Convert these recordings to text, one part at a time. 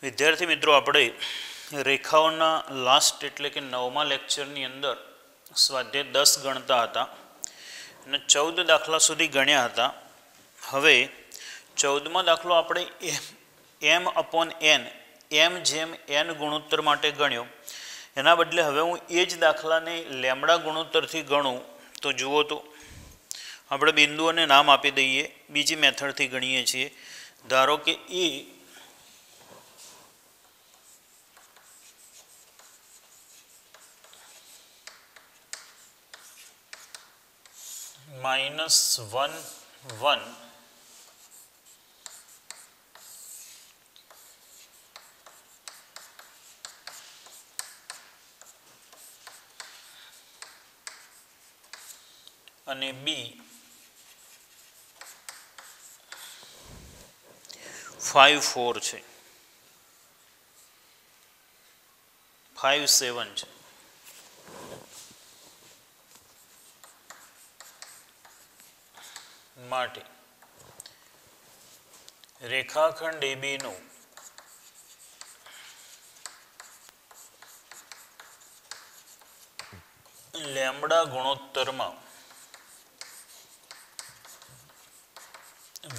વિદ્યાર્થી મિત્રો, આપણે રેખાઓના લાસ્ટ એટલે કે 9મા લેક્ચરની અંદર સ્વાધ્યાય 10 ગણતા હતા અને 14 દાખલા સુધી ગણ્યા હતા. હવે 14મા દાખલો આપણે m/n m જેમ n ગુણોત્તર માટે ગણ્યો. એના બદલે હવે હું એ જ દાખલાને લેમ્બડા ગુણોત્તરથી ગણું તો જુઓ તો આપણે બિંદુઓને નામ આપી દઈએ. બીજી મેથડથી ગણીએ છીએ. ધારો કે એ -1 1 અને B 5 4 છે, 5 7 છે. માટે રેખાખંડ AB નું લેમ્બડા ગુણોત્તરમાં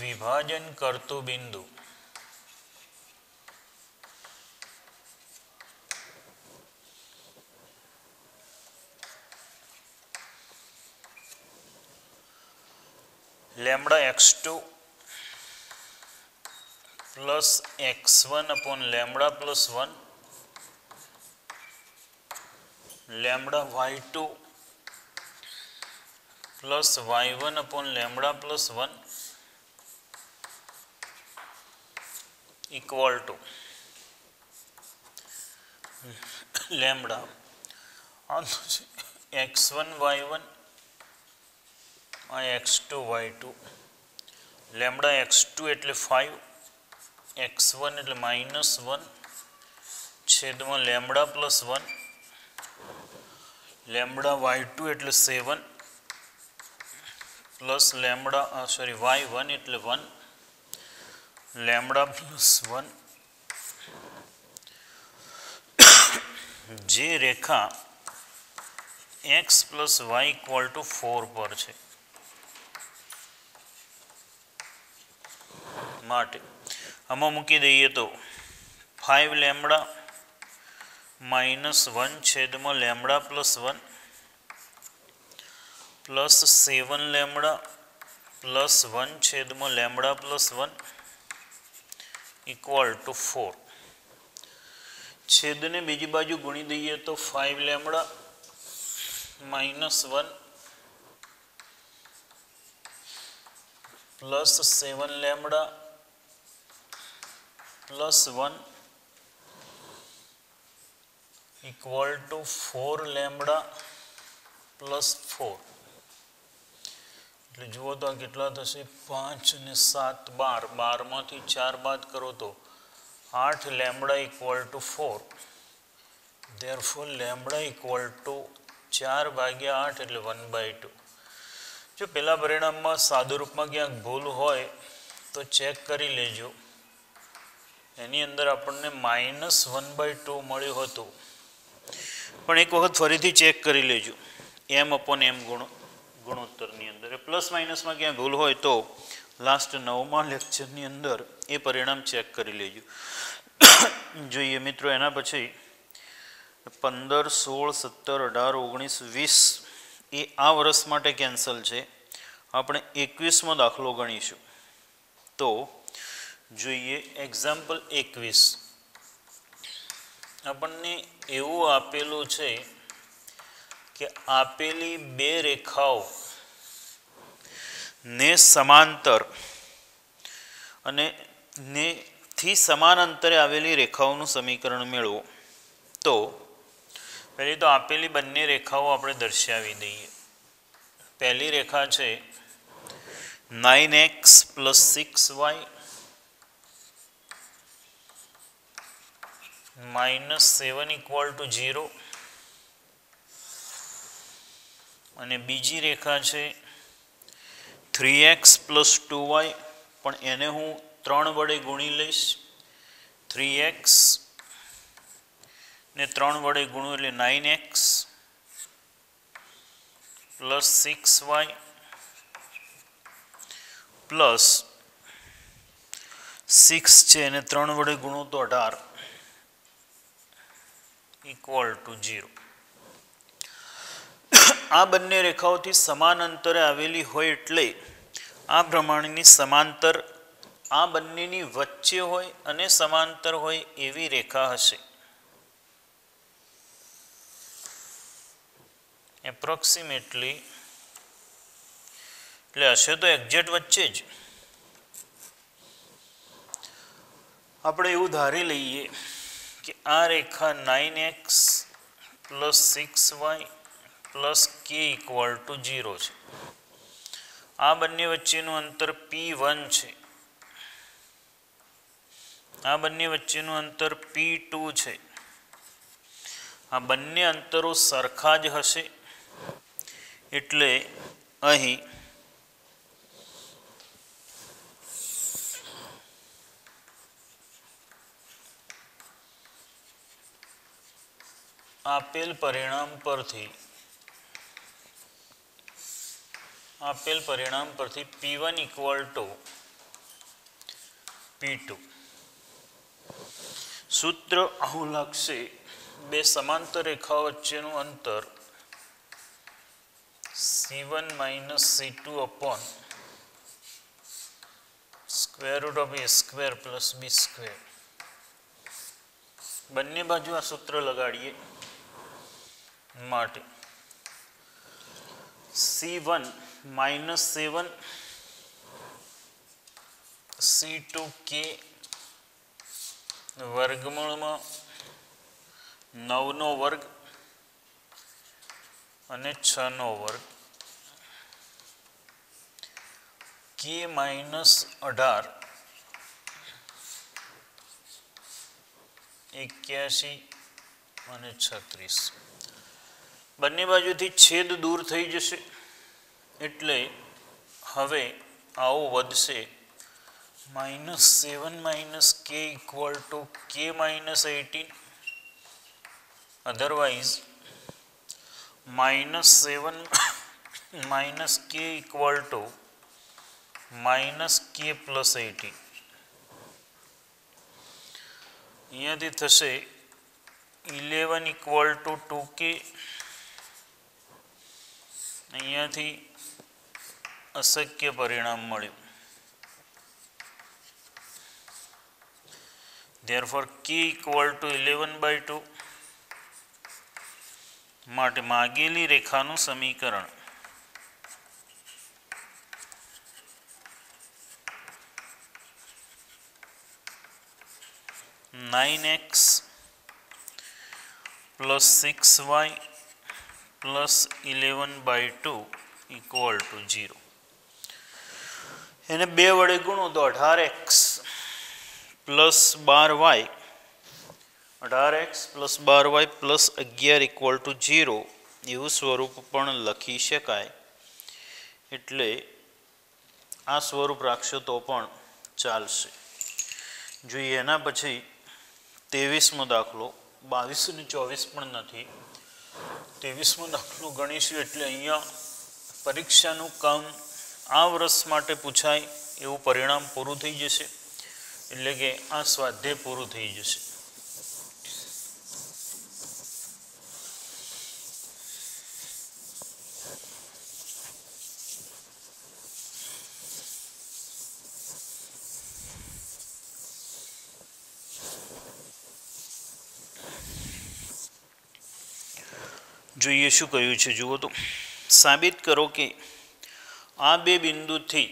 વિભાજન કરતું બિંદુ lambda x2 plus x1 upon lambda plus 1 lambda y2 plus y1 upon lambda plus 1 equal to lambda x1 y1 x2 y2 lambda x2 એટલે 5 x1 એટલે -1 છેદમાં લેમ્બડા પ્લસ 1 લેમ્બડા y2 એટલે 7 પ્લસ લેમ્બડા y1 એટલે 1 lambda plus 1 જે રેખા x plus y equal to 4 પર છે. માટે આમાં મૂકી દઈએ તો 5 લેમ્બડા -1 છેદમાં lambda plus 1 plus 7 lambda plus 1 છેદમાં લેમ્બડા પ્લસ 1 ઇક્વલ ટુ 4. છેદને બીજી બાજુ ગુણી દઈએ તો 5 lambda -1 plus 7 lambda plus 1 equal to 4 lambda plus 4. એટલે જુઓ તો આ કેટલા થશે? 5 અને 7 12. 12 માંથી 4 બાદ કરો તો 8 lambda equal to 4. Therefore lambda equal to 4/8 એટલે 1/2. જો પેલા પરિણામમાં સાદુરૂપમાં ક્યાંક ભૂલ હોય તો ચેક કરી લેજો. એની અંદર આપણને -1/2 મળ્યું હતું, પણ એક વખત ફરીથી ચેક કરી લેજો. m/m ગુણોત્તરની અંદર પ્લસ માઇનસમાં ક્યાં ભૂલ હોય તો લાસ્ટ 9મા લેક્ચરની અંદર એ પરિણામ ચેક કરી લેજો. જોઈએ મિત્રો, એના પછી 15 16 17 18 19 20 એ આ વર્ષ માટે કેન્સલ છે. આપણે 21મો દાખલો ગણીશું. તો જોઈએ એક્ઝામ્પલ 21. આપણને એવું આપેલું છે કે આપેલી બે રેખાઓ ને સમાંતર અને થી સમાન અંતરે આવેલી રેખાઓનું સમીકરણ મેળવો. તો પહેલી તો આપેલી બંને રેખાઓ આપણે દર્શાવી દઈએ. પહેલી રેખા છે 9x + 6y -7 ઇક્વલ ટુ 0 અને બીજી રેખા છે 3x + 2y, પણ એને હું 3 વડે ગુણી લઈશ 3x ને 3 વડે ગુણો એટલે 9x પ્લસ 6y પ્લસ 6 છે અને 3 વડે ગુણો તો 18 ઇક્વલ ટુ 0. આ બંને રેખાઓથી સમાન અંતરે આવેલી હોય એટલે આ પ્રમાણેની સમાંતર આ બંનેની વચ્ચે હોય અને સમાંતર હોય એવી રેખા હશે. એપ્રોક્સિમેટલી એટલે હશે તો એક્ઝેક્ટ વચ્ચે જ. આપણે એવું ધારી લઈએ કે આ રેખા 9x plus 6y plus k equal to 0 છે. આ બંને વચ્ચેનું અંતર p1 છે. આ બંને વચ્ચેનું અંતર p2 છે. આ બંને અંતરો સરખા જ હશે એટલે અહીં આપેલ પરિણામ પરથી p1 ઇક્વલ ટુ p2. સૂત્ર આવું લાગશે: બે સમાંતર રેખાઓ વચ્ચેનું અંતર c1 minus c2 upon square root of a square plus b square. બંને બાજુ આ સૂત્ર લગાડીએ માટે c1 માઇનસ 7 c2k વર્ગમૂળમાં 9 નો વર્ગ અને 6 નો વર્ગ k માઇનસ 18 81 અને 36. બંને બાજુથી છેદ દૂર થઈ જશે એટલે હવે આવો વધશે -7 minus k equal to k minus 18. Otherwise -7 minus k equal to minus k plus 18. અહીંયાથી થશે 11 ઇક્વલ ટુ 2k. અહીંયાથી અશક્ય પરિણામ મળ્યું. Therefore k equal to 11/2. માટે માગેલી રેખાનું સમીકરણ (9x plus 6y plus 11/2 equal to 0. એને 2 વડે ગુણો તો 18x plus 12y 18x plus 12y plus 11 equal to 0 એવું સ્વરૂપ પણ લખી શકાય. એટલે આ સ્વરૂપ રાખશો તો પણ ચાલશે. જોઈએ એના પછી 23મો દાખલો. 22 અને 24 પણ નથી. 23મો દાખલો ગણીશું એટલે અહીંયા પરીક્ષાનું કામ આ વર્ષ માટે પૂછાય એવું પરિણામ પૂરું થઈ જશે. એટલે કે આ સ્વાધ્યાય પૂરું થઈ જશે. જોઈએ શું કહ્યું છે જુઓ તો. સાબિત કરો કે આ બે બિંદુથી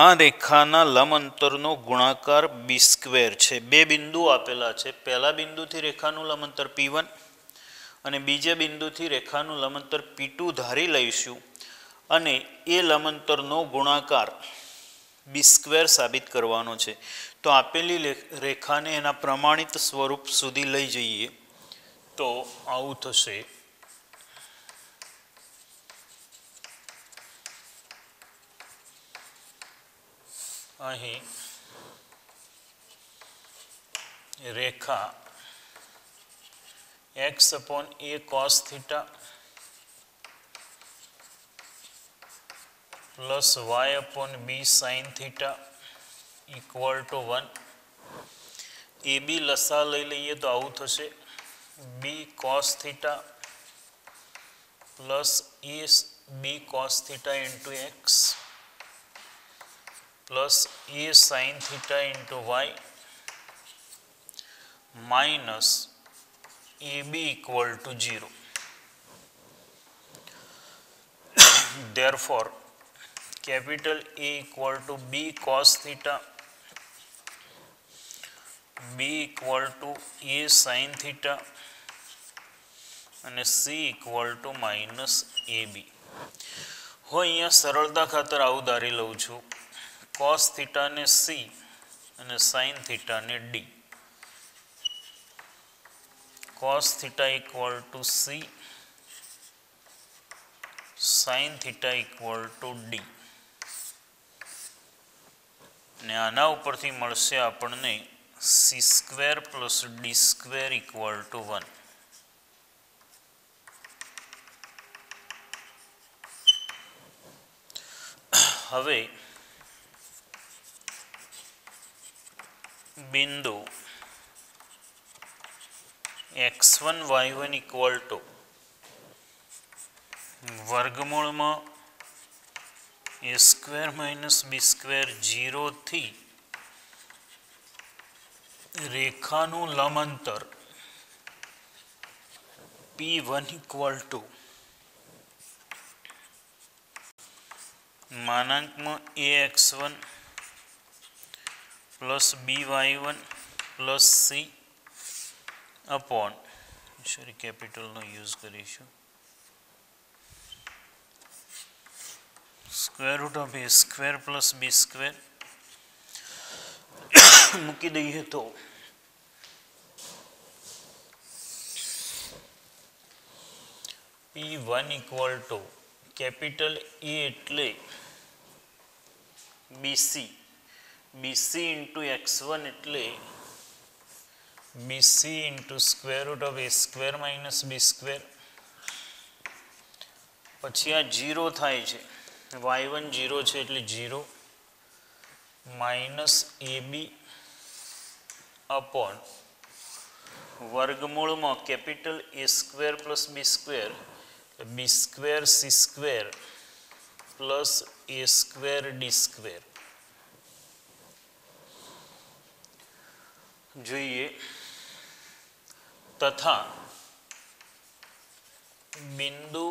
આ રેખાના લંબ અંતરનો ગુણાકાર b સ્ક્વેર છે. બે બિંદુ આપેલા છે. પહેલા બિંદુથી રેખાનું લંબ અંતર p1 અને બીજા બિંદુથી રેખાનું લંબ અંતર p2 ધારી લઈશું અને એ લંબ અંતરનો ગુણાકાર b સ્ક્વેર સાબિત કરવાનો છે. તો આપેલી રેખાને એના પ્રમાણિત સ્વરૂપ સુધી લઈ જઈએ તો આવું થશે. અહીં રેખા x upon a cos theta plus y upon b sin theta equal to 1. a b લસા લઈ લઈએ તો આવું થશે b cos theta plus a b cos theta into x plus a sin theta into y minus ab equal to 0. Therefore, capital A equal to b cos theta, b equal to a sin theta અને c equal to minus ab. હું અહીંયા સરળતા ખાતર આવું ધારી લઉં છું cos theta ને c અને sin theta ને d. cos theta equal to c, sin theta equal to d. ને આના ઉપરથી મળશે આપણને c square plus d square equal to 1. હવે બિંદુ x1 y1 equal to વર્ગમૂળમાં a square minus b square 0 થી રેખાનું લંબ અંતર p1 equal to માનાંકમાં ax1 plus by1 plus c upon કેપિટલનો યુઝ કરીશું square root of a square plus b square મૂકી દઈએ તો p1 equal to capital A એટલે bc into x1 એટલે bc into square root of a square minus b square. પછી આ 0 થાય છે y1 0 છે એટલે 0 minus ab upon વર્ગમૂળમાં capital A square plus b square b square c square plus a square d square. જોઈએ તથા બિંદુ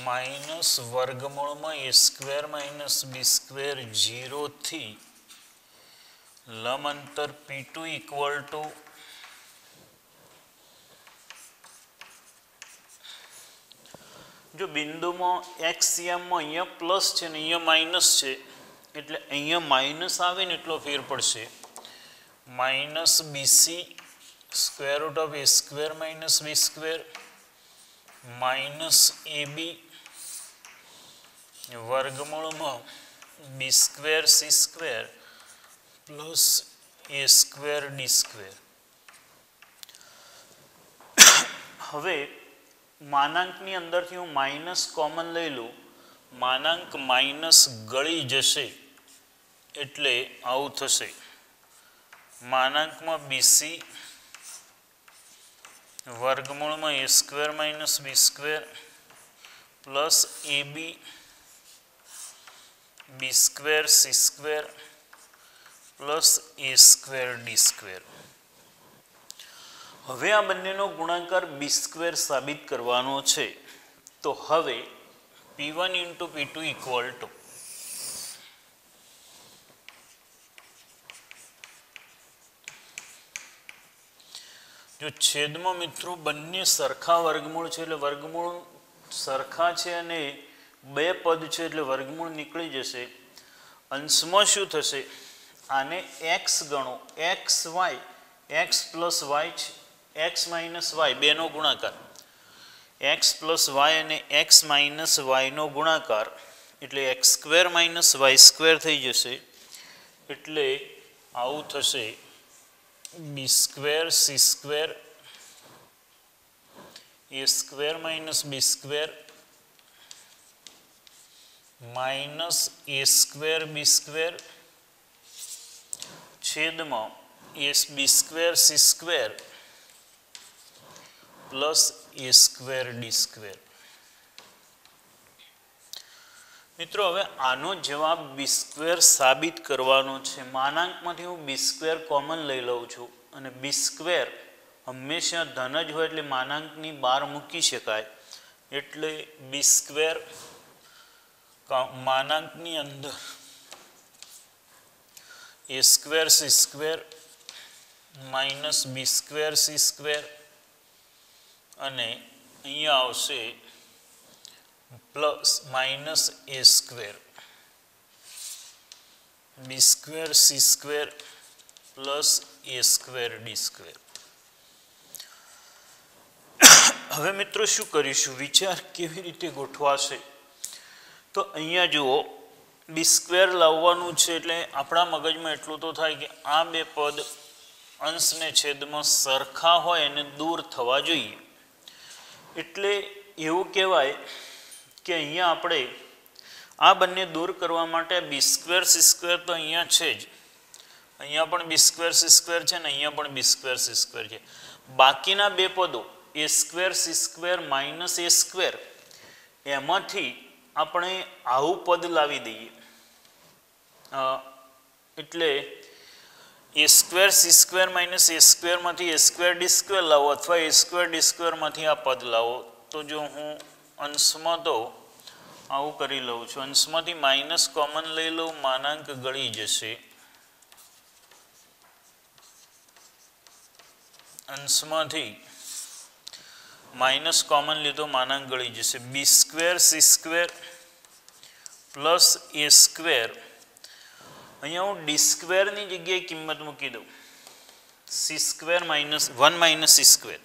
માઇનસ વર્ગમૂળમાં a square minus b square 0 થી લંબ અંતર p2 equal to જો બિંદુમાં x માં અહીંયા પ્લસ છે ને અહીંયા માઇનસ છે એટલે અહીંયા માઇનસ આવે ને એટલો ફેર પડશે minus bc square root of a square minus b square minus ab વર્ગમૂળમાં b square c square plus a square d square. હવે માનાંકની અંદરથી હું માઇનસ કોમન લઈ લઉં માનાંક માઇનસ ગળી જશે એટલે આવું થશે માનાંકમાં bc વર્ગમૂળમાં a square minus b square plus ab b square c square plus a square d square. હવે આ બંનેનો ગુણાકાર b સ્ક્વેર સાબિત કરવાનો છે તો હવે p1 into p2 equal to જો છેદમાં મિત્રો બંને સરખા વર્ગમૂળ છે એટલે વર્ગમૂળ સરખા છે અને બે પદ છે એટલે વર્ગમૂળ નીકળી જશે અંશમાં શું થશે આને x ગણો xy x plus y x minus y બેનો ગુણાકાર x plus y અને x minus y નો ગુણાકાર એટલે x square minus y square થઈ જશે એટલે આવું થશે બી સ્ક્વેર સી સ્ક્વેર એ સ્ક્વેર માઇનસ બી સ્ક્વેર માઇનસ એ સ્ક્વેર બી સ્ક્વેર છેદમાં એ બી square c square plus a square D square. મિત્રો હવે આનો જવાબ બી સ્ક્વેર સાબિત કરવાનો છે. માનાંકમાંથી હું બી સ્ક્વેર કોમન લઈ લઉં છું અને બી સ્ક્વેર હંમેશા ધન જ હોય એટલે માનાંકની બહાર મૂકી શકાય. એટલે બી સ્ક્વેર માનાંકની અંદર એ સ્ક્વેર સી સ્ક્વેર માઇનસ બી સ્ક્વેર સી સ્ક્વેર અને અહીંયા આવશે plus minus A square B square c square plus a square D square. હવે મિત્રો શું કરીશું, વિચાર કેવી રીતે ગોઠવાશે? તો અહીંયા જુઓ બી સ્ક્વેર લાવવાનું છે એટલે આપણા મગજમાં એટલું તો થાય કે આ બે પદ અંશને છેદમાં સરખા હોય અને દૂર થવા જોઈએ. એટલે એવું કહેવાય કે અહીંયા આપણે આ બંને દૂર કરવા માટે બી સ્ક્વેર સી સ્ક્વેર તો અહીંયા છે જ, અહીંયા પણ બી સ્ક્વેર સી સ્ક્વેર છે ને અહીંયા પણ બી સ્ક્વેર સી સ્ક્વેર છે. બાકીના બે પદો એ સ્ક્વેર સી સ્ક્વેર માઇનસ એ સ્ક્વેર એમાંથી આપણે આવું પદ લાવી દઈએ. એટલે એ સ્ક્વેર સી સ્ક્વેર માઇનસ એ સ્ક્વેરમાંથી એ સ્ક્વેર ડી સ્ક્વેર લાવો અથવા એ સ્ક્વેર ડી સ્ક્વેરમાંથી આ પદ લાવો. તો જો હું અંશમાં તો આવું કરી લઉં છું, અંશમાંથી માઇનસ કોમન લઈ લઉં, માનાંક ગળી જશે. અંશમાંથી માઇનસ કોમન લીધો, માનાંક ગળી જશે. B square c square plus a square, અહીંયા હું ડી સ્ક્વેરની જગ્યાએ કિંમત મૂકી દઉં, c square minus 1 minus c square,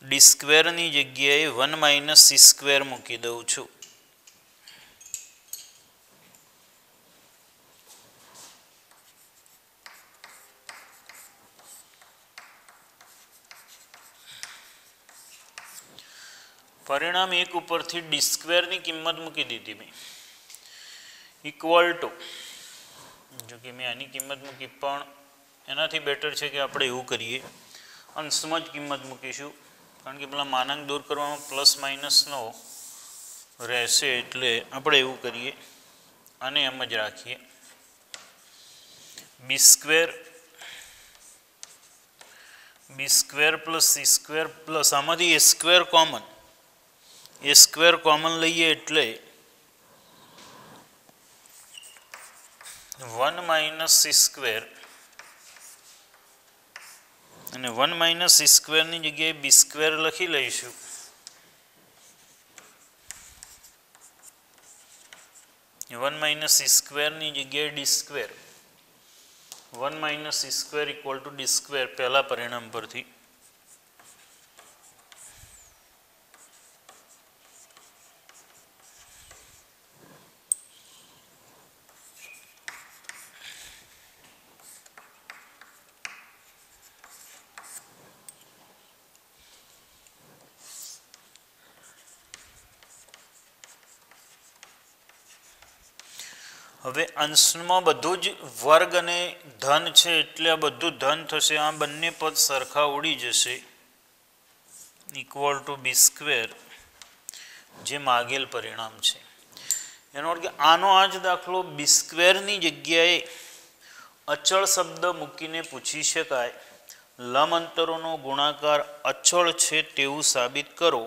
d સ્ક્વેરની જગ્યાએ 1 માઇનસ સી સ્ક્વેર મૂકી દઉં છું. પરિણામ 1 ઉપરથી ડી સ્ક્વેરની કિંમત મૂકી દીધી મેં, ઇક્વલ ટુ, જો કે મેં આની કિંમત મૂકી પણ એનાથી બેટર છે કે આપણે એવું કરીએ અંશમાં જ કિંમત મૂકીશું, કારણ કે પેલા માનાંક દૂર કરવામાં પ્લસ માઇનસનો રહેશે. એટલે આપણે એવું કરીએ અને એમ જ રાખીએ b square plus c square plus આમાંથી a square common, a square common લઈએ એટલે 1 માઇનસ સી સ્ક્વેર અને 1 માઇનસ સી સ્ક્વેરની જગ્યાએ બી સ્ક્વેર લખી લઈશું. વન માઇનસ સી સ્ક્વેરની જગ્યાએ D square, 1 minus c square equal to D square પહેલા પરિણામ પરથી. હવે અંશમાં બધું જ વર્ગ અને ધન છે એટલે આ બધું ધન થશે, આ બંને પદ સરખા ઉડી જશે, ઇક્વલ ટુ બી સ્ક્વેર, જે માગેલ પરિણામ છે. એનો અર્થ કે આનો આ જ દાખલો બી સ્ક્વેરની જગ્યાએ અચળ શબ્દ મૂકીને પૂછી શકાય. લંબ અંતરોનો ગુણાકાર અચળ છે તેવું સાબિત કરો,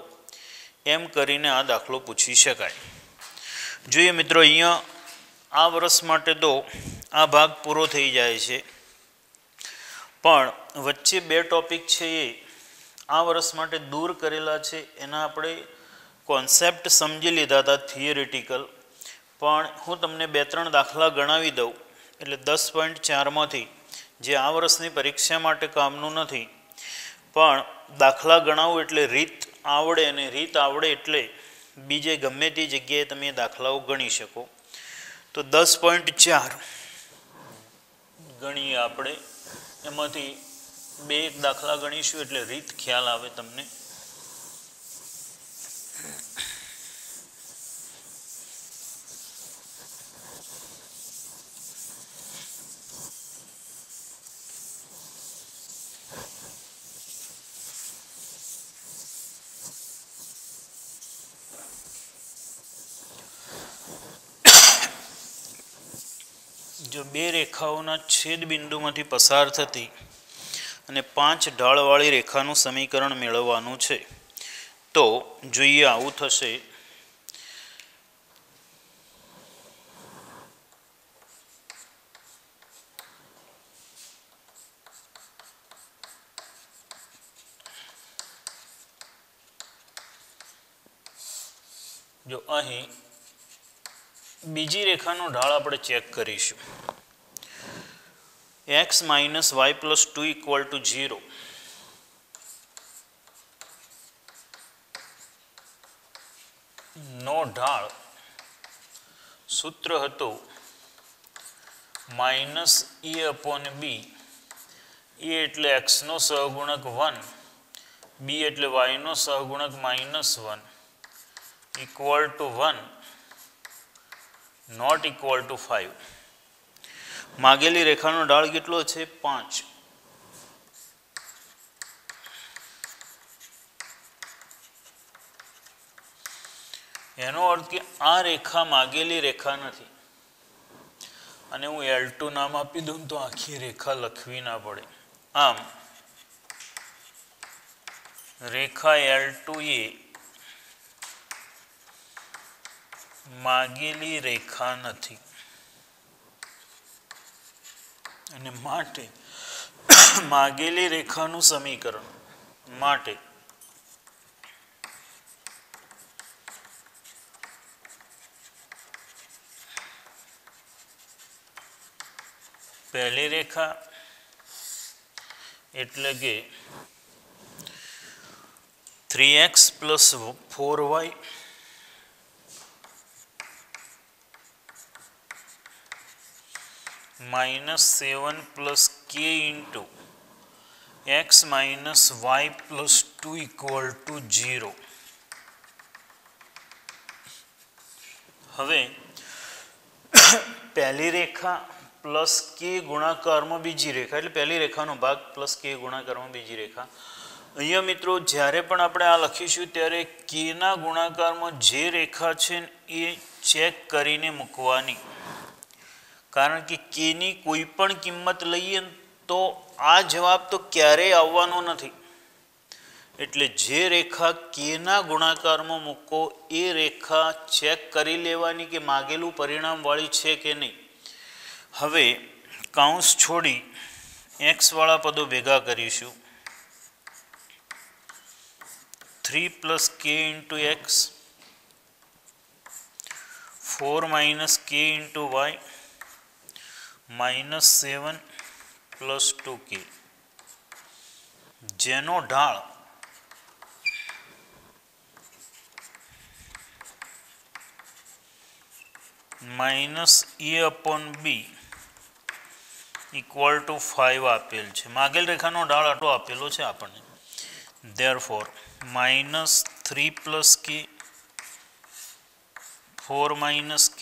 એમ કરીને આ દાખલો પૂછી શકાય. જોઈએ મિત્રો, અહીંયા આ વર્ષ માટે તો આ ભાગ પૂરો થઈ જાય છે, પણ વચ્ચે બે ટોપિક છે એ આ વર્ષ માટે દૂર કરેલા છે. એના આપણે કોન્સેપ્ટ સમજી લીધા હતા થિયરિટિકલ, પણ હું તમને 2-3 દાખલા ગણાવી દઉં એટલે 10.4માંથી જે આ વર્ષની પરીક્ષા માટે કામનું નથી, પણ દાખલા ગણાવું એટલે રીત આવડે, અને રીત આવડે એટલે બીજે ગમે તે જગ્યાએ તમે દાખલાઓ ગણી શકો. તો 10.4 ગણીએ આપણે. એમાંથી બે એક દાખલા ગણીશું એટલે રીત ખ્યાલ આવે તમને. જો બે રેખાઓના છેદ બિંદુમાંથી પસાર થતી અને 5 ઢાળવાળી રેખાનું સમીકરણ મેળવવાનું છે તો જોઈએ આવું થશે. જો અહીં બીજી રેખાનો ઢાળ આપણે ચેક કરીશું. x - y + 2 = 0. નો ઢાળ સૂત્ર હતું -a/b. a એટલે x નો સહગુણક 1, b એટલે y નો સહગુણક -1 = 1, નોટ ઇક્વલ ટુ 5. માગેલી રેખાનો ઢાળ કેટલો છે? 5. એનો અર્થ કે આ રેખા માગેલી રેખા નથી. અને હું L2 નામ આપી દઉં તો આખી રેખા લખવી ના પડે. આમ રેખા L2 એ માગેલી રેખા નથી અને માટે માગેલી રેખાનું સમીકરણ માટે પહેલી રેખા એટલે કે 3x + 4y -7 + k * x - y + 2 = 0. હવે પહેલી રેખા પ્લસ કે ગુણાકારમાં બીજી રેખા એટલે પહેલી રેખાનો ભાગ પ્લસ કે ગુણાકારમાં બીજી રેખા. અહીંયા મિત્રો જ્યારે પણ આપણે આ લખીશું ત્યારે કેના ગુણાકારમાં જે રેખા છે એ ચેક કરીને મૂકવાની. કારણ કે કેની કોઈ પણ કિંમત લઈએ તો આ જવાબ તો ક્યારેય આવવાનો નથી. એટલે જે રેખા કેના ગુણાકારમાં મૂકો એ રેખા ચેક કરી લેવાની કે માગેલું પરિણામવાળી છે કે નહીં. હવે કૌંસ છોડી x વાળા પદો ભેગા કરીશું. 3 + k * x 4 - k * y -7 + 2k જેનો ઢાળ -a/b = 5 આપેલ છે. માગેલ રેખાનો ઢાળ આટલો આપેલો છે આપણને. therefore -3 + k 4 - k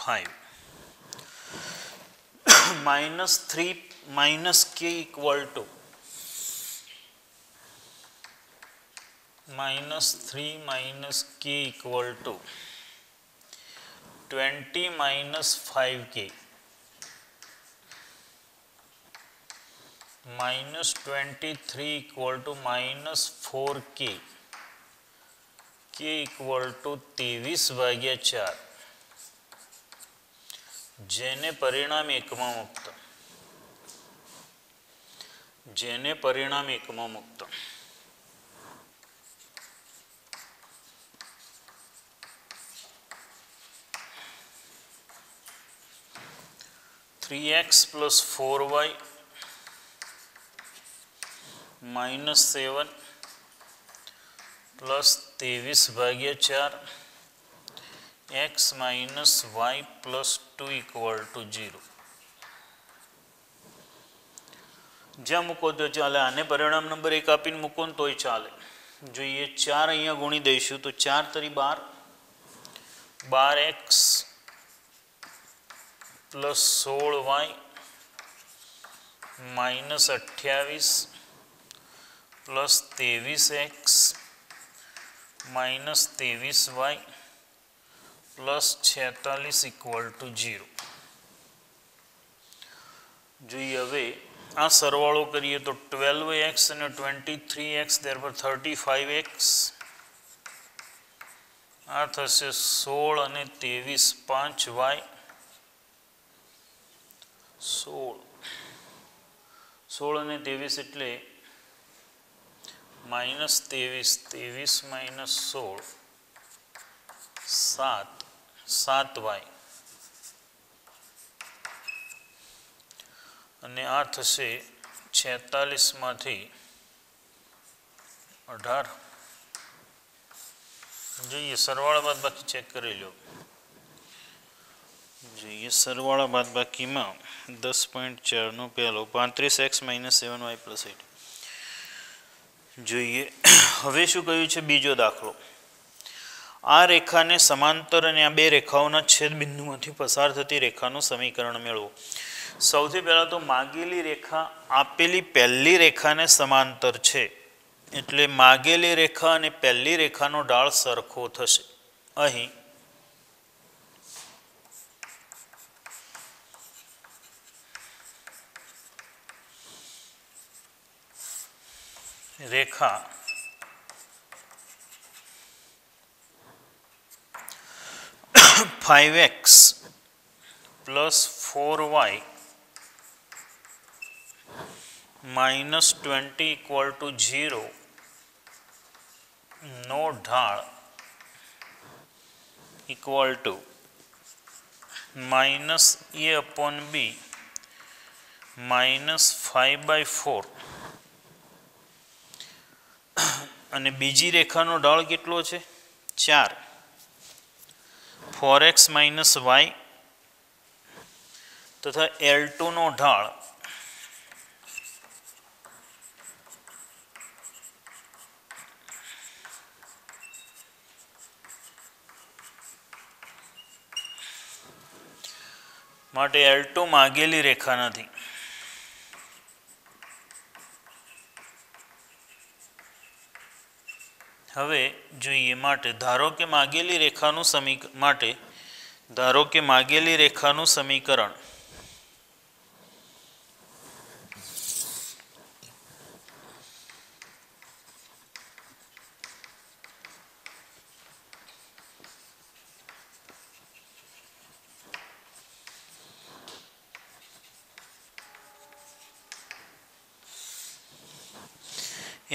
5 -3 - k = -3 - k = 20 - 5k -23 = -4k k = 23/4 જેને પરિણામ એકમાં મૂકતા 3x + 4y -7 + 23/4 x minus y plus 2 equal to 0. જ્યાં મૂકો તો ચાલે. આને પરિણામ નંબર 1 આપીને મૂકો ને તોય ચાલે. જોઈએ 4 અહીંયા ગુણી દઈશું તો 4 તરી 12, 12x plus 16y minus 28 plus 23x minus 23y plus 46 equal to 0. જોઈએ હવે આ સરવાળો કરીએ તો 12x અને 23x therefore 35x. આ થશે 16 અને 23 5y 16 અને 23 એટલે માઇનસ 23 માઇનસ 16 7y અને આ થશે 46 માંથી 18. જોઈએ સરવાળા બાદ બાકી ચેક કરી લો. જોઈએ સરવાળા બાદ બાકીમાં 10.4 નો પહેલો 35x - 7y + 8. જોઈએ હવે શું કહ્યું છે બીજો દાખલો. આ રેખાને સમાંતર અને આ બે રેખાઓના છેદ બિંદુમાંથી પસાર થતી રેખાનું સમીકરણ મેળવો. સૌથી પહેલા તો માગેલી રેખા આપેલી પહેલી રેખાને સમાંતર છે એટલે માગેલી રેખા અને પહેલી રેખાનો ઢાળ સરખો થશે. અહીં રેખા 5x plus 4y minus 20 equal to 0 નો ઢાળ equal to minus a/b minus 5/4 અને બીજી રેખાનો ઢાળ કેટલો છે 4 4x માઇનસ y તથા L2 નો ઢાળ માટે L2 માગેલી રેખા નથી. હવે જોઈએ માટે ધારો કે માગેલી રેખાનું સમીકરણ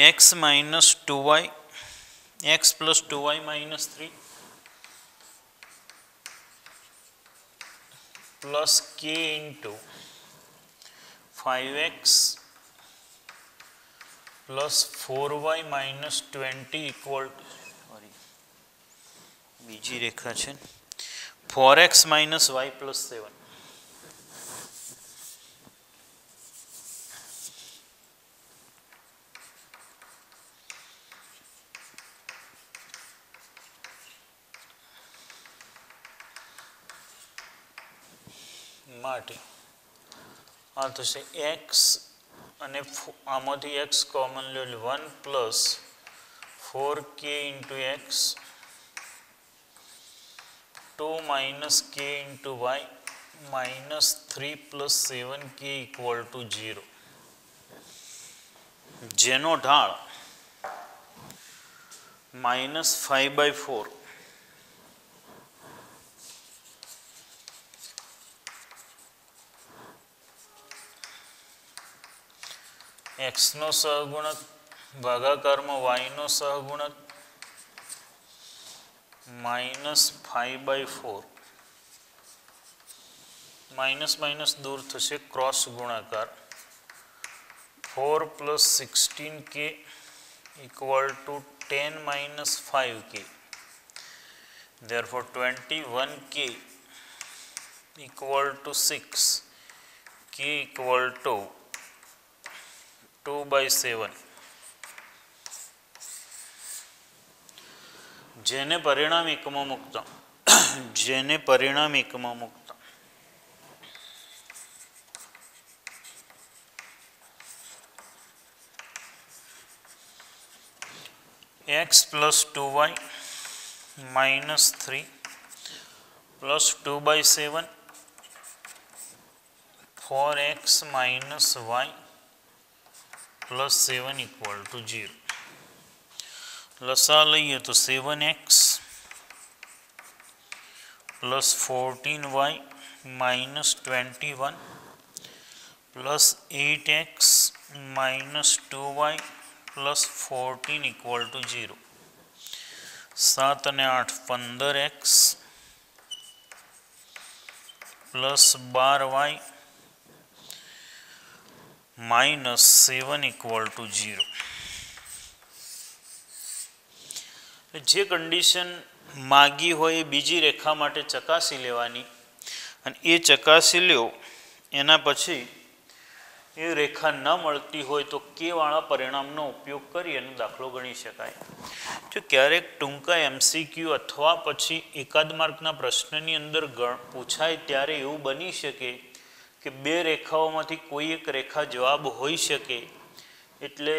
x minus 2y x plus 2y minus 3 plus k into 5x plus 4y minus 20 equal બીજી રેખા છે 4x minus y plus 7. માટે આ થશે x અને આમાંથી x common law 1 plus 4k into x 2 minus k into y minus 3 plus 7k equal to 0 જેનો ઢાળ minus 5/4 x નો સહગુણક ભાગાકારમાં y નો સહગુણક minus 5/4 માઇનસ માઇનસ દૂર થશે ક્રોસ ગુણાકાર 4 plus 16k equal to 10 minus 5k therefore 21k equal to 6, k equal to 2/7. જેને પરિણામ એકમાં મૂકતા x plus 2y minus 3 plus 2/7 4x minus y plus 7 equal to 0. લસા લઈએ તો 7x plus 14y minus 21 plus 8x minus 2y plus 14 equal to 0. 7 અને 8 15x plus 12y minus 7 equal to 0. જે condition માગી હોય એ બીજી રેખા માટે ચકાસી લેવાની અને એ ચકાસી લ્યો એના પછી એ રેખા ન મળતી હોય તો કે વાળા પરિણામનો ઉપયોગ કરી અને દાખલો ગણી શકાય. જો ક્યારેક ટૂંકા MCQ અથવા પછી એકાદ માર્કના પ્રશ્નની અંદર પૂછાય ત્યારે એવું બની શકે કે બે રેખાઓમાંથી કોઈ એક રેખા જવાબ હોઈ શકે, એટલે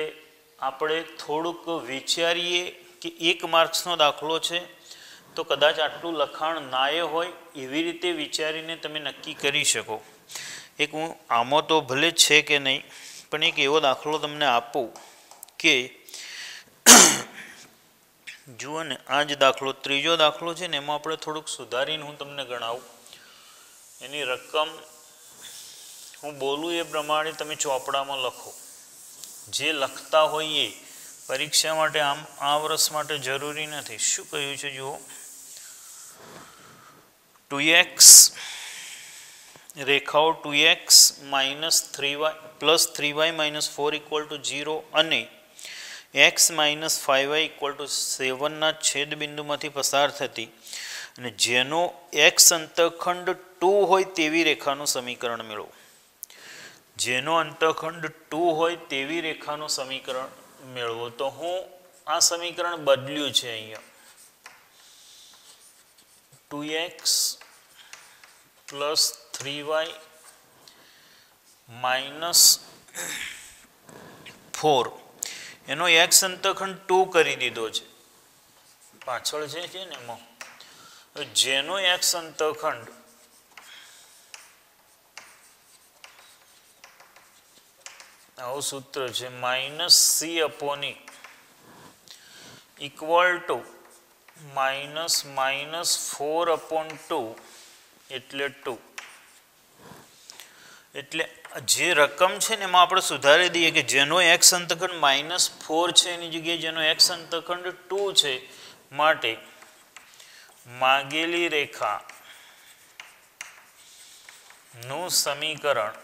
આપણે થોડુંક વિચારીએ કે 1 માર્ક્સનો દાખલો છે તો કદાચ આટલું લખાણ ના હોય એવી રીતે વિચારીને તમે નક્કી કરી શકો. એક હું આમાં તો ભલે છે કે નહીં પણ એક એવો દાખલો તમને આપું કે જુઓ ને, આ જ દાખલો ત્રીજો દાખલો છે ને એમાં આપણે થોડુંક સુધારીને હું તમને ગણાવું. એની રકમ હું બોલું એ પ્રમાણે તમે ચોપડામાં લખો. જે લખતા હોય એ પરીક્ષા માટે આમ આ વર્ષ માટે જરૂરી નથી. શું કહ્યું છે જુઓ, 2x રેખાઓ 2x minus 3y plus 3y minus 4 equal to 0 અને x minus 5y equal to 7 ના છેદ બિંદુમાંથી પસાર થતી અને જેનો x અંતઃખંડ 2 હોય તેવી રેખાનું સમીકરણ મેળવો. જેનો અંતઃખંડ 2 હોય તેવી રેખાનું સમીકરણ મેળવો. તો હું આ સમીકરણ બદલ્યું છે અહીંયા. 2x plus 3y minus 4 એનો x અંતઃખંડ 2 કરી દીધો છે, પાછળ છે ને એમાં. જેનો x અંતઃખંડ આવું સૂત્ર છે -c/e equal to -4/2 એટલે 2. એટલે જે રકમ છે ને એમાં આપણે સુધારી દઈએ કે જેનો x અંતઃખંડ -4 છે એની જગ્યાએ જેનો x અંતઃખંડ 2 છે, માટે માગેલી રેખા નું સમીકરણ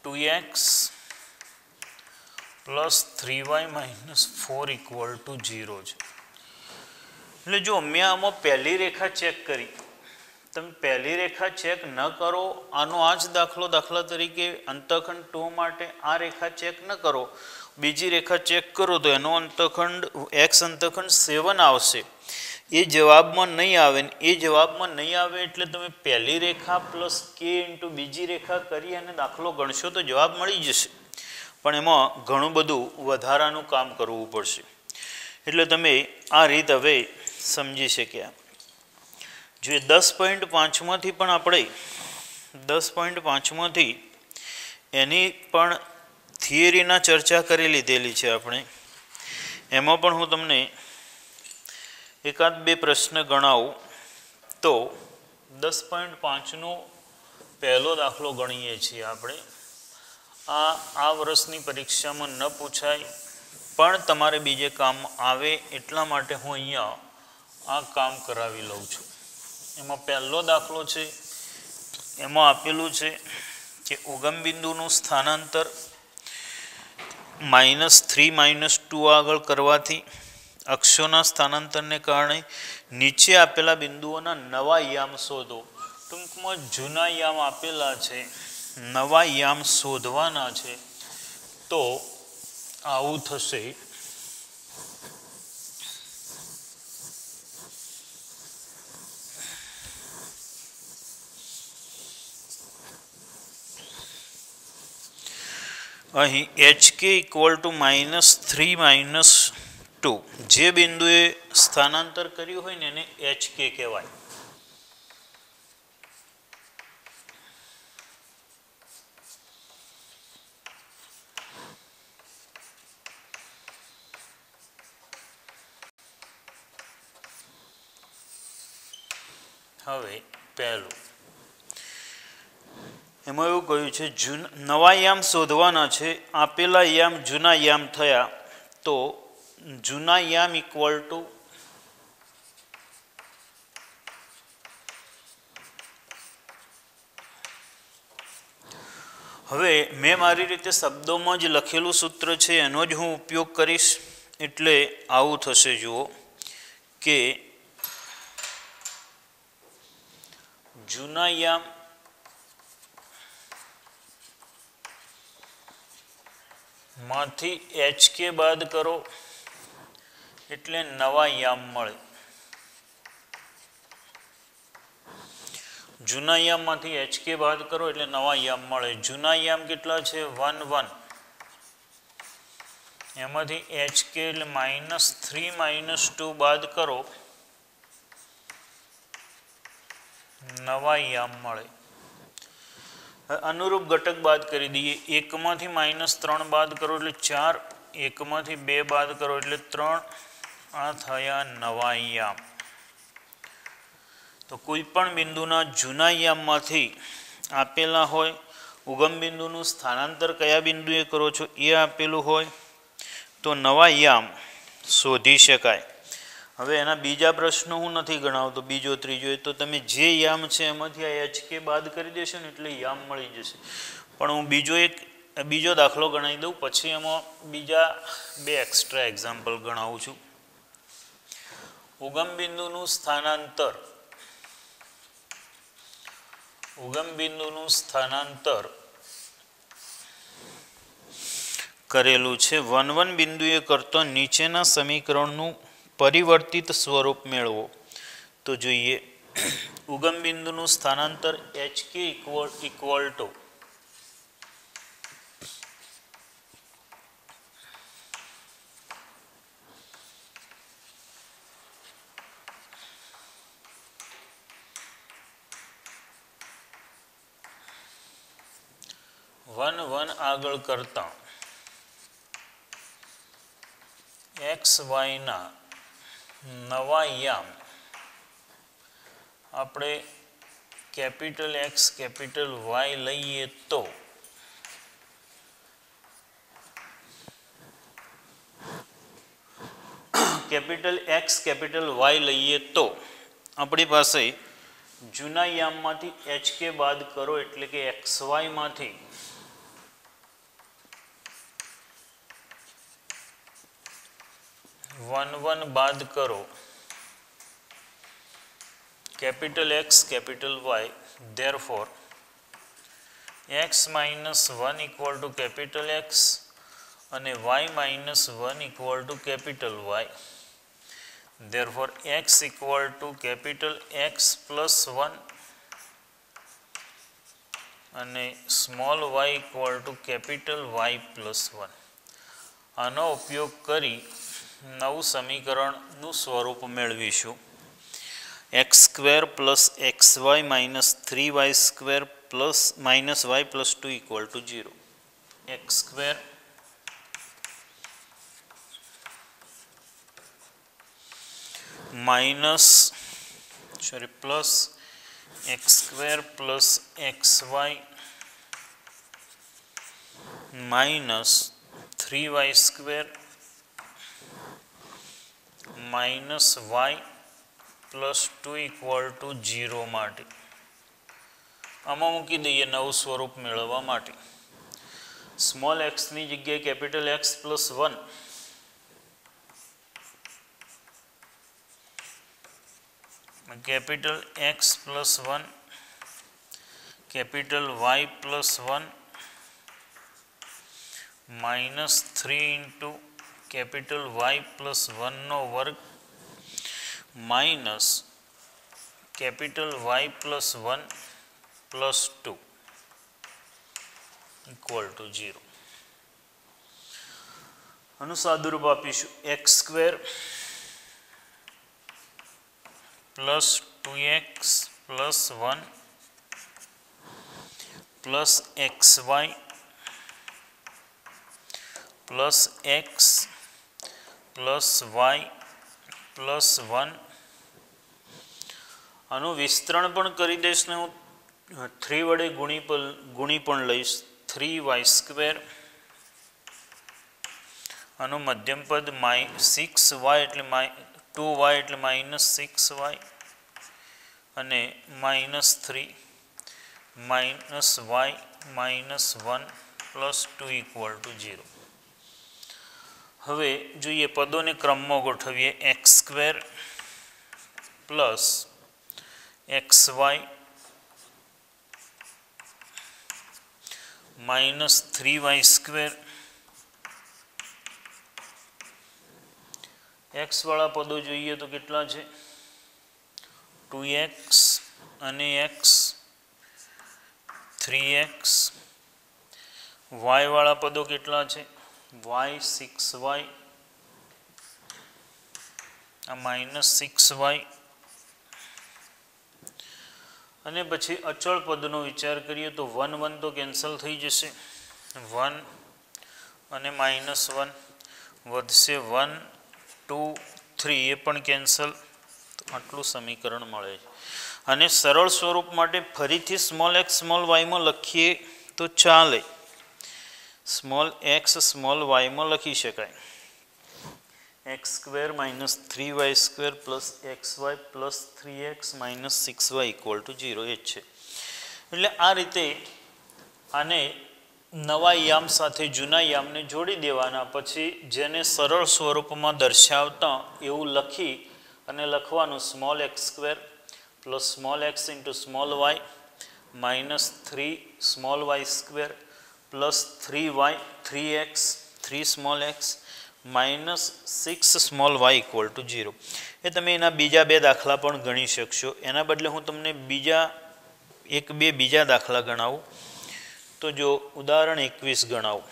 2x plus 3y minus 4 equal to 0 છે. એટલે જો મેં આમાં પહેલી રેખા ચેક કરી, તમે પહેલી રેખા ચેક ન કરો, આનો આ જ દાખલો દાખલા તરીકે અંતઃખંડ 2 માટે આ રેખા ચેક ન કરો, બીજી રેખા ચેક કરો તો એનો અંતઃખંડ x અંતઃખંડ 7 આવશે. એ જવાબમાં નહીં આવે ને એ જવાબમાં નહીં આવે એટલે તમે પહેલી રેખા પ્લસ k ઇન્ટુ બીજી રેખા કરી અને દાખલો ગણશો તો જવાબ મળી જશે. પણ એમાં ઘણું બધું વધારાનું કામ કરવું પડશે. એટલે તમે આ રીત હવે સમજી શક્યા. જો 10.5માંથી પણ આપણે 10.5માંથી એની પણ થિયરીના ચર્ચા કરી લીધેલી છે આપણે. એમાં પણ હું તમને એકાદ બે પ્રશ્ન ગણાવું. તો 10.5નો પહેલો દાખલો ગણીએ છીએ આપણે. આ વર્ષની પરીક્ષામાં ન પૂછાય પણ તમારે બીજે કામ આવે એટલા માટે હું અહીંયા આ કામ કરાવી લઉં છું. એમાં પહેલો દાખલો છે, એમાં આપેલું છે કે ઉગમ બિંદુનું સ્થાનાંતર -3 - -2 આગળ કરવાથી અક્ષોના સ્થાનાંતરને કારણે નીચે આપેલા બિંદુઓના નવા યામ શોધો. ટૂંકમાં જૂના યામ આપેલા છે, નવા યામ શોધવાના છે. તો આવું થશે. અહીં HK = -3 -2 જે બિંદુએ સ્થાનાંતર કર્યું હોય ને એને HK કહેવાય. હવે પહેલું એમાં એવું કહ્યું છે નવા યામ શોધવાના છે. આપેલા યામ જૂના યામ થયા તો જૂના યામ ઇક્વલ ટુ હવે મેં મારી રીતે શબ્દોમાં જ લખેલું સૂત્ર છે એનો જ હું ઉપયોગ કરીશ. એટલે આવું થશે. જુઓ કે જૂના યામ માંથી HK બાદ કરો એટલે નવા યામ મળે. જૂના યામમાંથી HK બાદ કરો એટલે નવા યામ મળે. જૂના યામ કેટલા છે? 1 1. એમાંથી HK એટલે -3 -2 બાદ કરો, નવા યામ મળે. અનુરૂપ ઘટક બાદ કરી દઈએ. 1 માંથી -3 બાદ કરો એટલે 4, 1 માંથી 2 બાદ કરો એટલે 3. આ થયા નવા યામ. તો કોઈ પણ બિંદુના જૂના યામમાંથી આપેલા હોય, ઉગમ બિંદુનું સ્થાનાંતર કયા બિંદુએ કરો છો એ આપેલું હોય તો નવા યામ શોધી શકાય. હવે એના બીજા પ્રશ્નો હું નથી ગણાવતો, બીજો ત્રીજો. તો તમે જે યામ છે એમાંથી આ HK બાદ કરી દેશો ને એટલે યામ મળી જશે. પણ હું બીજો દાખલો ગણાવી દઉં, પછી એમાં બીજા 2 એક્સ્ટ્રા એક્ઝામ્પલ ગણાવું છું. ઉગમ બિંદુનું સ્થાનાંતર કરેલું છે. 1 1 બિંદુએ કરતો નીચેના સમીકરણનું પરિવર્તિત સ્વરૂપ મેળવો. તો જોઈએ ઉગમ બિંદુનું સ્થાનાંતર HK ઇક્વલ ટુ આગળ કરતા XY ના નવા યામ આપણે કેપિટલ X કેપિટલ Y લઈએ તો કેપિટલ X કેપિટલ Y લઈએ તો આપણી પાસે જૂના યામમાંથી HK બાદ કરો એટલે કે XY માંથી वन બાદ કરો capital X capital Y. therefore x -1 equal to capital X અને y -1 equal to capital Y. therefore x equal to capital X plus 1 અને small y equal to capital Y plus 1. આનો ઉપયોગ કરી નવું સમીકરણનું સ્વરૂપ મેળવીશું. x² plus xy minus 3y² plus -y plus 2 equal to 0. x² plus x² plus xy minus 3y² minus y plus 2 equal to 0 માટે આમાં મૂકી દઈએ નવું સ્વરૂપ મેળવવા માટે. સ્મોલ એક્સની જગ્યાએ capital X plus 1 capital x plus 1 capital y plus 1 -3 into capital y plus 1 નો વર્ગ minus capital y plus 1 plus 2 equal to 0 अनुसादुरूप आपीशु x square plus 2x plus 1 plus x y plus x plus y plus 1 આનું વિસ્તરણ પણ કરી દઈશ ને હું 3 વડે ગુણી પણ લઈશ 3y² આનું મધ્યમ પદ 6y એટલે 2y એટલે -6y અને -3 -y -1 પ્લસ 2 ઇક્વલ ટુ 0 હવે જોઈએ પદોને ક્રમમાં ગોઠવીએ x² plus xy -3y². x વાળા પદો જોઈએ તો કેટલા છે 2x અને x 3x. y વાળા પદો કેટલા છે y 6y આ -6y અને પછી અચળ પદનો વિચાર કરીએ તો 1 1 તો કેન્સલ થઈ જશે 1 અને -1 વધશે 1 2 3 એ પણ કેન્સલ તો આટલું સમીકરણ મળે છે અને સરળ સ્વરૂપ માટે ફરીથી સ્મોલ x સ્મોલ y માં લખીએ તો ચાલે સ્મોલ x સ્મોલ y માં લખી શકાય x² -3y² plus xy plus 3x -6y equal to 0 એ છે એટલે આ રીતે આને નવા યામ સાથે જૂના યામને જોડી દેવાના પછી જેને સરળ સ્વરૂપમાં દર્શાવતા એવું લખી અને લખવાનું small x² plus small x into small y -3 small y² plus 3y 3x 3 small x -6 small y equal to 0 એ તમે એના બીજા બે દાખલા પણ ગણી શકશો એના બદલે હું તમને બીજા દાખલા ગણાવું તો જો ઉદાહરણ 21 ગણાવું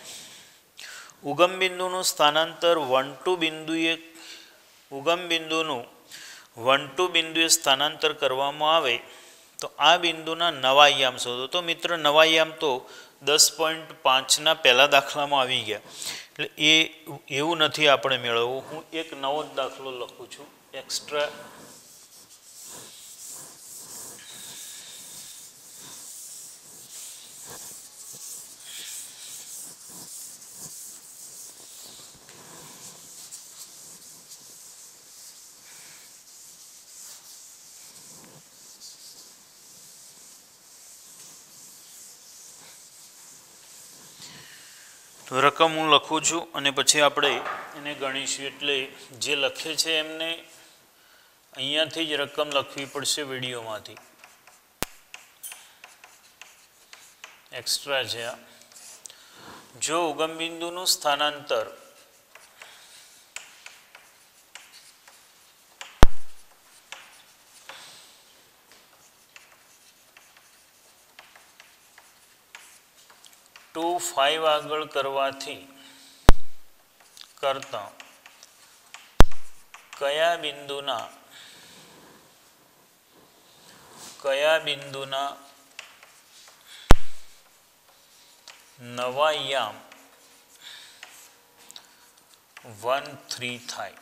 ઉગમ બિંદુનું સ્થાનાંતર 1 2 બિંદુએ ઉગમ બિંદુનું 1 2 બિંદુએ સ્થાનાંતર કરવામાં આવે તો આ બિંદુના નવા યામ શોધો તો મિત્ર નવા યામ તો 10.5 ના પહેલા દાખલામાં આવી ગયા એટલે એવું નથી આપણે મેળવવું હું એક નવો દાખલો લખું છું એક્સ્ટ્રા રકમ હું લખું છું અને પછી આપણે એને ગણીશું એટલે જે લખે છે એમને અહીંયાથી જ રકમ લખવી પડશે વિડીયોમાંથી એક્સ્ટ્રા છે જો ઉગમ બિંદુનું સ્થાનાંતર ટુ 5 આગળ કરવાથી કરતા કયા બિંદુના નવા યામ 1 3 થાય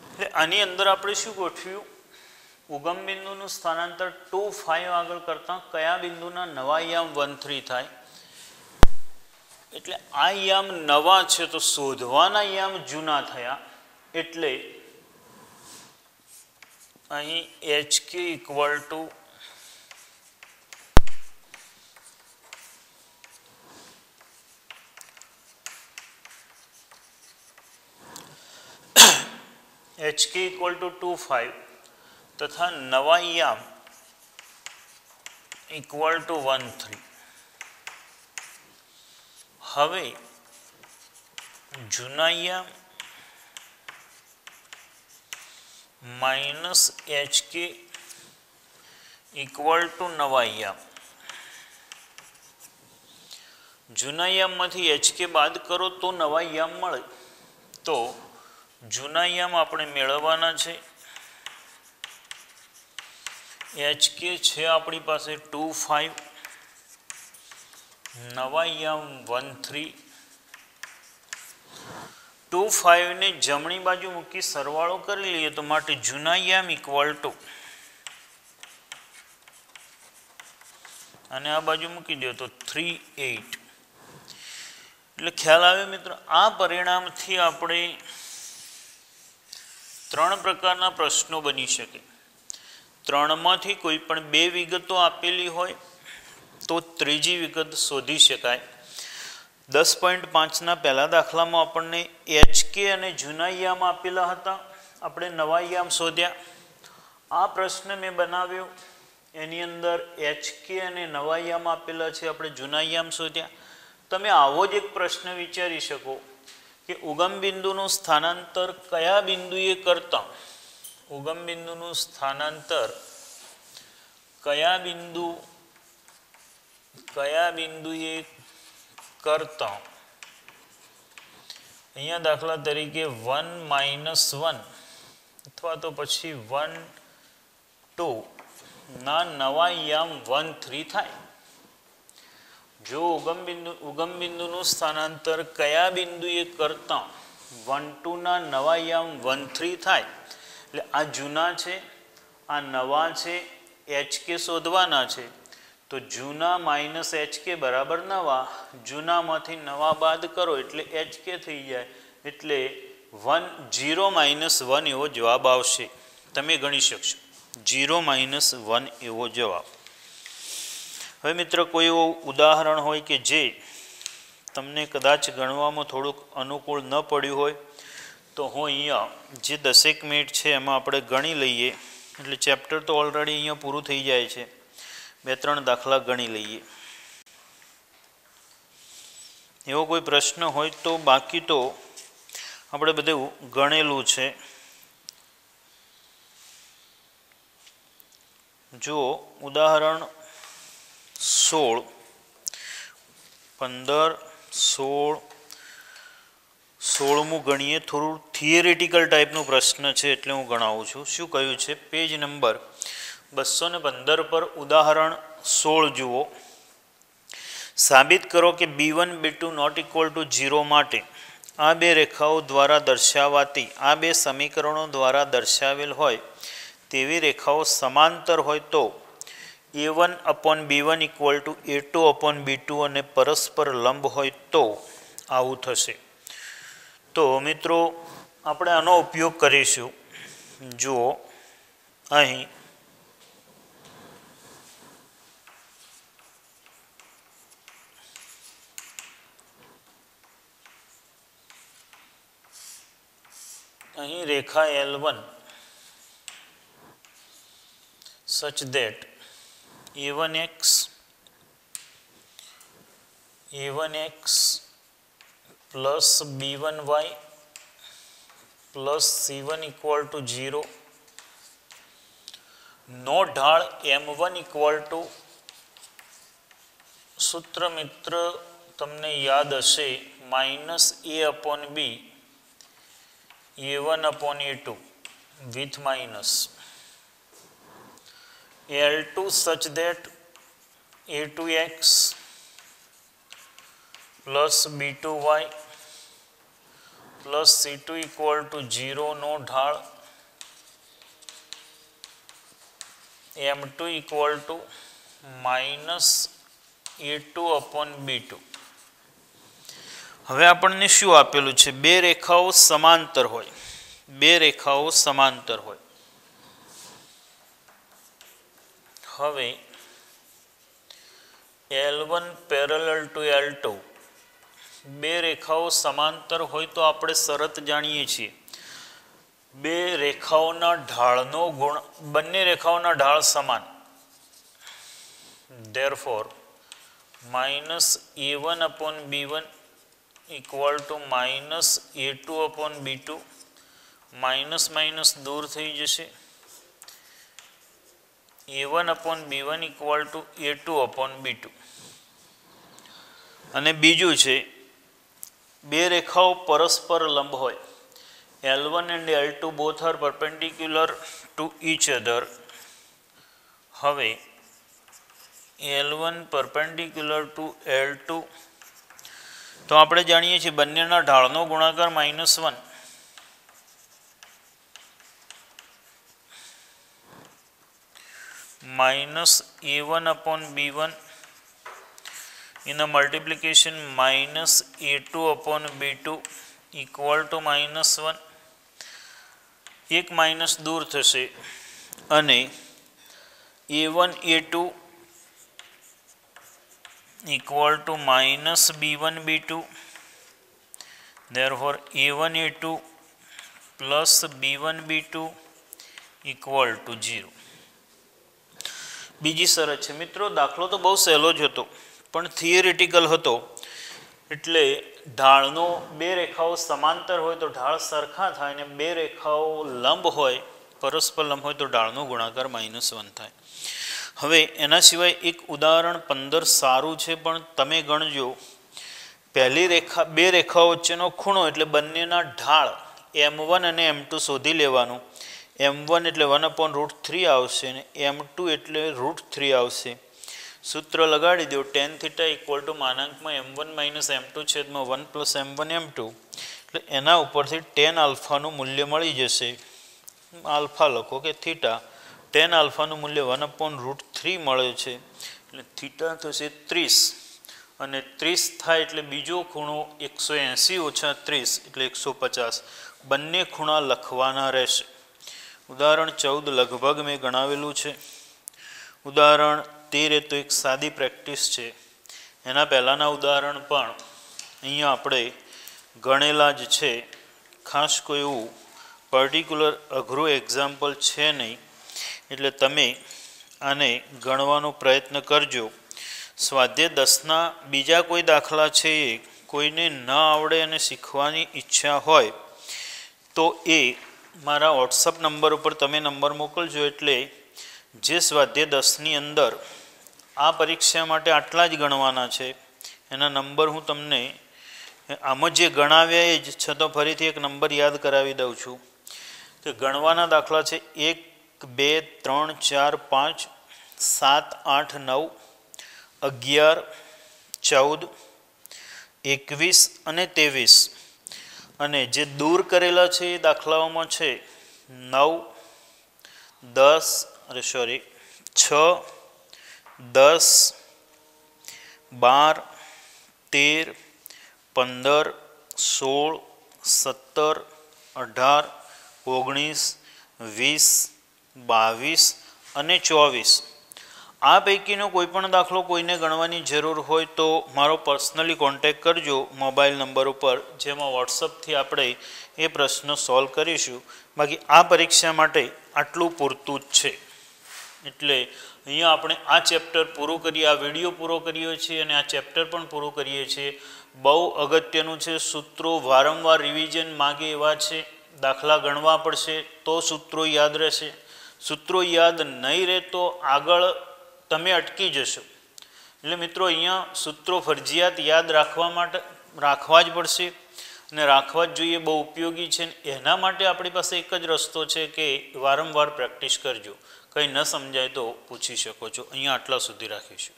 એટલે આની અંદર આપણે શું ગોઠવ્યું ઉગમ બિંદુનું સ્થાનાંતર 2 5 આગળ કરતા કયા બિંદુના નવા યામ 1 3 થાય એટલે આ યામ નવા છે તો શોધવાના યામ જૂના થયા એટલે અહીં HQ equal to HK equal to 2,5 तथा नवा याम इक्वल टू 1,3। हवे जूना याम माइनस HK इक्वल टू नवा याम। जूना याम मांथी HK बाद करो तो नवा याम मळे। तो जूना याम આપણે મેળવવાના છે। HK છે આપણી પાસે 2,5, નવા યામ 1,3। 2,5 ને જમણી બાજુ મૂકી સરવાળો કરી લઈએ તો માટે જૂના યામ ઇક્વલ ટુ અને આ બાજુ મૂકી દો તો 3,8। એટલે ખ્યાલ આવે મિત્રો। આ પરિણામથી આપણે ત્રણ પ્રકારના પ્રશ્નો બની શકે। ત્રણમાંથી કોઈ પણ બે વિગતો આપેલી હોય તો ત્રીજી વિગત શોધી શકાય। 10.5ના પહેલા દાખલામાં આપણને HK અને જૂના યામ આપેલા હતા, આપણે નવા યામ શોધ્યા। આ પ્રશ્ન મેં બનાવ્યો, એની અંદર HK અને નવા યામ આપેલા છે, આપણે જૂના યામ શોધ્યા। તમે આવો જ એક પ્રશ્ન વિચારી શકો કે ઉગમ બિંદુનું સ્થાનાંતર કયા બિંદુએ કરતા, ઉગમ બિંદુનું સ્થાનાંતર કયા બિંદુએ કરતા। અહીંયા દાખલા તરીકે 1 - 1 અથવા તો પછી 1, 2 ના નવા યામ 1, 3 થાય। જો ઉગમ બિંદુનું સ્થાનાંતર કયા બિંદુએ કરતા 1, 2 ના નવા યામ 1, 3 થાય, એટલે આ જૂના છે, આ નવા છે, HK શોધવાના છે। તો જૂના માઇનસ HK બરાબર નવા, જૂનામાંથી નવા બાદ કરો એટલે HK થઈ જાય, એટલે 0 - 1 એવો જવાબ આવશે। તમે ગણી શકશો 0 - 1 એવો જવાબ। હવે મિત્રો કોઈ એવું ઉદાહરણ હોય કે જે તમને કદાચ ગણવામાં થોડુંક અનુકૂળ ન પડ્યું હોય તો હું અહીંયા જે 10 મિનિટ છે એમાં આપણે ગણી લઈએ, એટલે ચેપ્ટર તો ઓલરેડી અહીંયા પૂરું થઈ જાય છે। 2-3 દાખલા ગણી લઈએ। એવો કોઈ પ્રશ્ન હોય તો, બાકી તો આપણે બધું ગણેલું છે। જો ઉદાહરણ 16, 15, 16, 16મું ગણીએ। થોડું થિયરેટિકલ ટાઈપનું પ્રશ્ન છે એટલે હું ગણાવું છું। શું કહ્યું છે? પેજ નંબર 215 પર ઉદાહરણ 16 જુઓ। સાબિત કરો કે B1 B2 not equal to 0 માટે આ બે રેખાઓ દ્વારા દર્શાવાતી આ બે સમીકરણો દ્વારા દર્શાવેલ હોય તેવી રેખાઓ સમાંતર હોય તો A1/B1 ઇક્વલ ટુ A2/B2 અને પરસ્પર લંબ હોય તો આવું થશે। તો મિત્રો આપણે આનો ઉપયોગ કરીશું। જુઓ અહીં રેખા L1 such that A1x plus B1y plus C1 equal to 0, નો ઢાળ M1 equal to સૂત્ર મિત્ર તમને યાદ હશે -A/B A1/A2 with minus L2 such that A2x plus B2y plus C2 equal to 0, નો ઢાળ M2 equal to -A2/B2। હવે આપણને શું આપેલું છે? બે રેખાઓ સમાંતર હોય, બે રેખાઓ સમાંતર હોય। હવે L1 પેરેલલ ટુ L2, બે રેખાઓ સમાંતર હોય તો આપણે શરત જાણીએ છીએ બે રેખાઓના ઢાળનો ગુણ બંને રેખાઓના ઢાળ સમાન therefore minus a1 upon b1 equal to minus a2 upon b2 minus minus દૂર થઈ જશે a1 upon b1 equal to a2 upon b2 અને બીજું છે બે રેખાઓ પરસ્પર લંબ હોય L1 and L2 both are perpendicular to each other. હવે L1 perpendicular to L2 તો આપણે જાણીએ છીએ બંનેના ઢાળનો ગુણાકાર -1 minus a1 upon b1 in a multiplication minus a2 upon b2 equal to -1 એક માઇનસ દૂર થશે અને a1 a2 equal to minus b1 b2 therefore a1 a2 plus b1 b2 equal to 0. બીજી શરત છે મિત્રો, દાખલો તો બહુ સહેલો જ હતો પણ થિયરિટિકલ હતો એટલે ઢાળનો બે રેખાઓ સમાંતર હોય તો ઢાળ સરખા થાય અને બે રેખાઓ લંબ હોય પરસ્પર લંબ હોય તો ઢાળનો ગુણાકાર -1 થાય. હવે એના સિવાય એક ઉદાહરણ 15 સારું છે પણ તમે ગણજો. પહેલી રેખા બે રેખાઓ વચ્ચેનો ખૂણો એટલે બંનેના ઢાળ m1 અને m2 શોધી લેવાનું. m1 એટલે 1/√3 આવશે અને m2 એટલે √3 આવશે. સૂત્ર લગાડી દો tan θ equal to માનાંકમાં m1 minus m2 છેદમાં 1 plus m1 m2 એટલે એના ઉપરથી tan આલ્ફાનું મૂલ્ય મળી જશે. આલ્ફા લખો કે થીટા. tan આલ્ફાનું મૂલ્ય 1/√3 મળે છે એટલે થીટા થશે 30 અને 30 થાય એટલે બીજો ખૂણો 180 ઓછા 30 એટલે 150. બંને ખૂણા લખવાના રહેશે. ઉદાહરણ 14 લગભગ મેં ગણાવેલું છે. ઉદાહરણ 13 તો એક સાદી પ્રેક્ટિસ છે. એના પહેલાંના ઉદાહરણ પણ અહીંયા આપણે ગણેલા જ છે. ખાસ કોઈ એવું પર્ટિક્યુલર અઘરું એક્ઝામ્પલ છે નહીં એટલે તમે આને ગણવાનો પ્રયત્ન કરજો. સ્વાધ્યાય 10ના બીજા કોઈ દાખલા છે એ કોઈને ન આવડે અને શીખવાની ઈચ્છા હોય તો એ મારા વોટ્સઅપ નંબર ઉપર તમે નંબર મોકલજો એટલે જે સ્વાધ્યાય 10ની અંદર આ પરીક્ષા માટે આટલા જ ગણવાના છે એના નંબર હું તમને આમાં જે ગણાવ્યા એ જ છતાં ફરીથી એક નંબર યાદ કરાવી દઉં છું કે ગણવાના દાખલા છે 1 2 3 4 5 7 8 9 11 14 21 અને 23 અને જે દૂર કરેલા છે એ દાખલાઓમાં છે 9 10 6 10 12 13 15 16 17 18 19 20 22 અને 24. આ પૈકીનો કોઈ પણ દાખલો કોઈને ગણવાની જરૂર હોય તો મારો પર્સનલી કોન્ટેક્ટ કરજો મોબાઈલ નંબર ઉપર, જેમાં વોટ્સઅપથી આપણે એ પ્રશ્ન સોલ્વ કરીશું. બાકી આ પરીક્ષા માટે આટલું પૂરતું જ છે. એટલે અહીંયા આપણે આ ચેપ્ટર પૂરું કરીએ, આ વિડીયો પૂરો કરીએ છીએ અને આ ચેપ્ટર પણ પૂરું કરીએ છીએ. બહુ અગત્યનું છે. સૂત્રો વારંવાર રિવિઝન માગે એવા છે. દાખલા ગણવા પડશે તો સૂત્રો યાદ રહેશે. સૂત્રો યાદ નહીં રહે તો આગળ તમે અટકી જશો. એટલે મિત્રો અહીંયા સૂત્રો ફરજિયાત યાદ રાખવા જ પડશે અને રાખવા જ જોઈએ. બહુ ઉપયોગી છે. એના માટે આપણી પાસે એક જ રસ્તો છે કે વારંવાર પ્રેક્ટિસ કરજો. કંઈ ન સમજાય તો પૂછી શકો છો. અહીંયા આટલા સુધી રાખીશું.